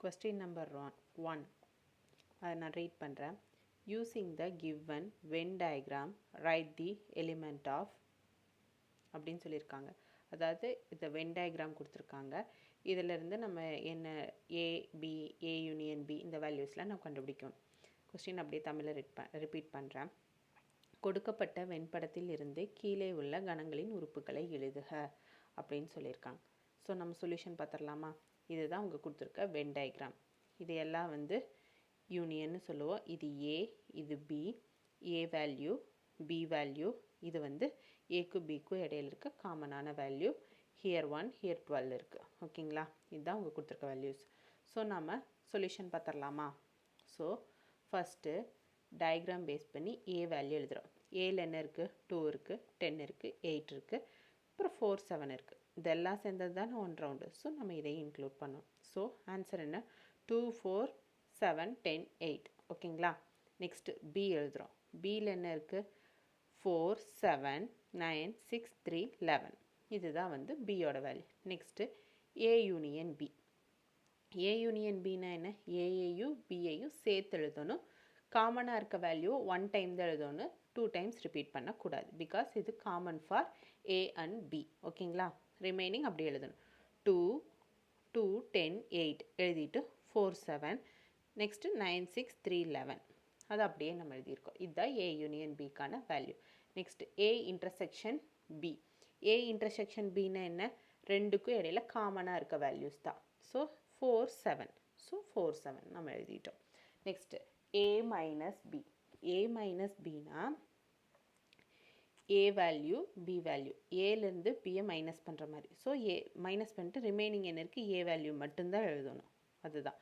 Question number 1. அதை நான் read பண்ணுறேன். Using the given Venn diagram, write the element of அப்படின்னு சொல்லியிருக்காங்க. அதாவது இந்த வென் டயக்ராம் கொடுத்துருக்காங்க. இதிலிருந்து நம்ம என்ன ஏ பி ஏ யூனியன் பி இந்த வேல்யூஸ்லாம் நம்ம கண்டுபிடிக்கணும். கொஸ்டின் அப்படியே தமிழில் ரிப்பீட் பண்ணுறேன். கொடுக்கப்பட்ட வெண்படத்தில் இருந்து கீழே உள்ள கணங்களின் உறுப்புகளை எழுதுக அப்படின்னு சொல்லியிருக்காங்க. ஸோ நம்ம சொல்யூஷன் பார்த்துடலாமா? இதுதான் அவங்க கொடுத்துருக்க வென் டயக்ராம். இது எல்லாம் வந்து யூனியன்னு சொல்லுவோம். இது ஏ, இது B, A value, B value, இது வந்து ஏக்கு பிக்கும் இடையில இருக்க காமனான வேல்யூ. ஹியர் 1, ஹியர் 12 இருக்குது. ஓகேங்களா? இதுதான் அவங்க கொடுத்துருக்க வேல்யூஸ். ஸோ நம்ம சொல்யூஷன் பார்த்துடலாமா? ஸோ ஃபஸ்ட்டு டயக்ராம் பேஸ் பண்ணி ஏ வேல்யூ எழுதுகிறோம். ஏல என்ன இருக்குது? 2 இருக்குது, 10 இருக்குது, 8 இருக்குது, அப்புறம் 4, 7 இருக்குது. இதெல்லாம் சேர்ந்தது தானே 1 ரவுண்டு. ஸோ நம்ம இதையும் இன்க்ளூட் பண்ணோம். ஸோ ஆன்சர் என்ன? 2, 4, 7, 10, 8. ஓகேங்களா? நெக்ஸ்ட்டு பி எழுதுகிறோம். பியில் என்ன இருக்குது? 4, 7, 9, 6, 3, 11. இதுதான் வந்து பியோட value. Next A union B. A union பின்னா என்ன? ஏயையும் பியையும் சேர்த்து எழுதணும். காமனாக இருக்க வேல்யூ 1 டைம் தான் எழுதணும், 2 டைம்ஸ் ரிப்பீட் பண்ணக்கூடாது. பிகாஸ் இது common for A and B. ஓகேங்களா? ரிமைனிங் அப்படி எழுதணும். 2, 2, 10, 8 எழுதிட்டு 4, 7, நெக்ஸ்ட்டு 9, 6, 3, 11. அது அப்படியே நம்ம எழுதியிருக்கோம். இதுதான் ஏ யூனியன் பிக்கான value. Next A intersection B. A intersection பின்னா என்ன? ரெண்டுக்கும் இடையில காமனாக இருக்க வேல்யூஸ் தான். ஸோ 4, 7. ஸோ 4, 7 நம்ம எழுதிட்டோம். Next A minus B. A minus Bina A value B value. ஏலேருந்து பியை மைனஸ் பண்ணுற மாதிரி. ஸோ ஏ மைனஸ் பண்ணிட்டு ரிமைனிங் என்ன இருக்குது? ஏ வேல்யூ மட்டும்தான் எழுதணும். அதுதான்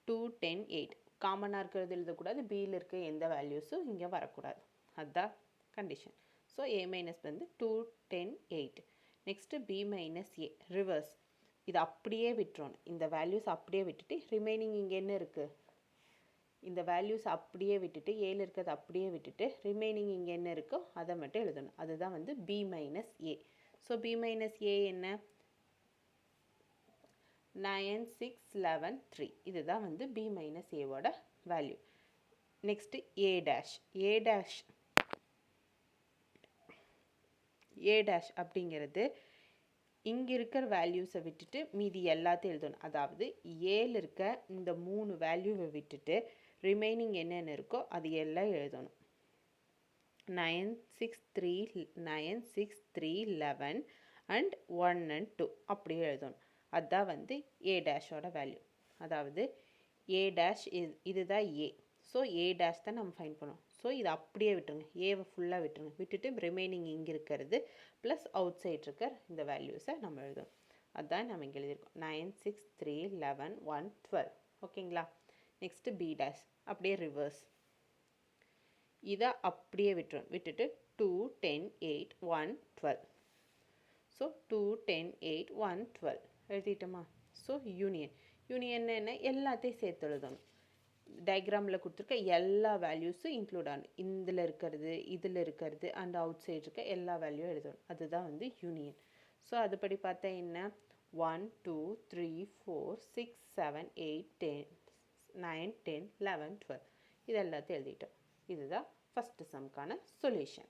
2, 10, 8. காமனாக இருக்கிறது எழுதக்கூடாது. பியில் இருக்க எந்த வேல்யூஸும் இங்கே வரக்கூடாது. அதுதான் கண்டிஷன். ஸோ ஏ மைனஸ் வந்து 2, 10, 8. நெக்ஸ்ட்டு பி மைனஸ் ஏ ரிவர்ஸ். இது அப்படியே விட்டுறணும். இந்த வேல்யூஸ் அப்படியே விட்டுட்டு ரிமைனிங் இங்கே என்ன இருக்குது? இந்த வேல்யூஸ் அப்படியே விட்டுட்டு ஏல இருக்கிறது அப்படியே விட்டுட்டு ரிமைனிங் இங்கே என்ன இருக்கோ அதை மட்டும் எழுதணும். அதுதான் வந்து பி மைனஸ் ஏ. ஸோ பி மைனஸ் ஏ என்ன? 9, 6, 11, 3. இதுதான் வந்து பி மைனஸ் ஏவோட value. Next A dash. A dash A dash அப்படிங்கிறது இங்கே இருக்கிற வேல்யூஸை விட்டுட்டு மீதி எல்லாத்தையும் எழுதணும். அதாவது ஏல இருக்க இந்த 3 வேல்யூவை விட்டுட்டு ரிமைனிங் என்னென்ன இருக்கோ அது எல்லாம் எழுதணும். 9, 6, 3, 9, 6, 3, 11 அண்ட் 1 and 2 அப்படியே எழுதணும். அதுதான் வந்து ஏ டேஷோட வேல்யூ. அதாவது ஏ டேஷ் இதுதான் ஏ. ஸோ ஏ டேஷ் தான் நம்ம ஃபைண்ட் பண்ணோம். ஸோ இதை அப்படியே விட்டுருங்க. ஏவை ஃபுல்லாக விட்டுருங்க. விட்டுட்டு ரிமைனிங் இங்கே இருக்கிறது ப்ளஸ் அவுட் சைட் இருக்கிற இந்த வேல்யூஸை நம்ம எழுதணும். அதுதான் நம்ம இங்கே எழுதியிருக்கோம். 9, 6, 3, 11, 1, 12. ஓகேங்களா? நெக்ஸ்ட்டு பி டேஷ் அப்படியே ரிவர்ஸ். இதை அப்படியே விட்டுரும். விட்டுட்டு 2, 10, 8, 1, 12. ஸோ 2, 10, 8, 1, 12 எழுதிட்டோமா? So union. யூனியன் என்ன? எல்லாத்தையும் சேர்த்து எழுதணும். டயக்ராமில் கொடுத்துருக்க எல்லா வேல்யூஸும் இன்க்ளூட் ஆகணும். இதில் இருக்கிறது, இதில் இருக்கிறது அண்ட் அவுட் சைடு இருக்க எல்லா வேல்யூவும் எழுதணும். அதுதான் வந்து யூனியன். ஸோ அதுபடி பார்த்தா என்ன? 1, 2, 3, 4, 6, 7, 8, 10, 9, 10, 11, 12 இது எல்லாத்தையும் எழுதிட்டோம். இதுதான் ஃபஸ்ட்டு சம்க்கான சொல்யூஷன்.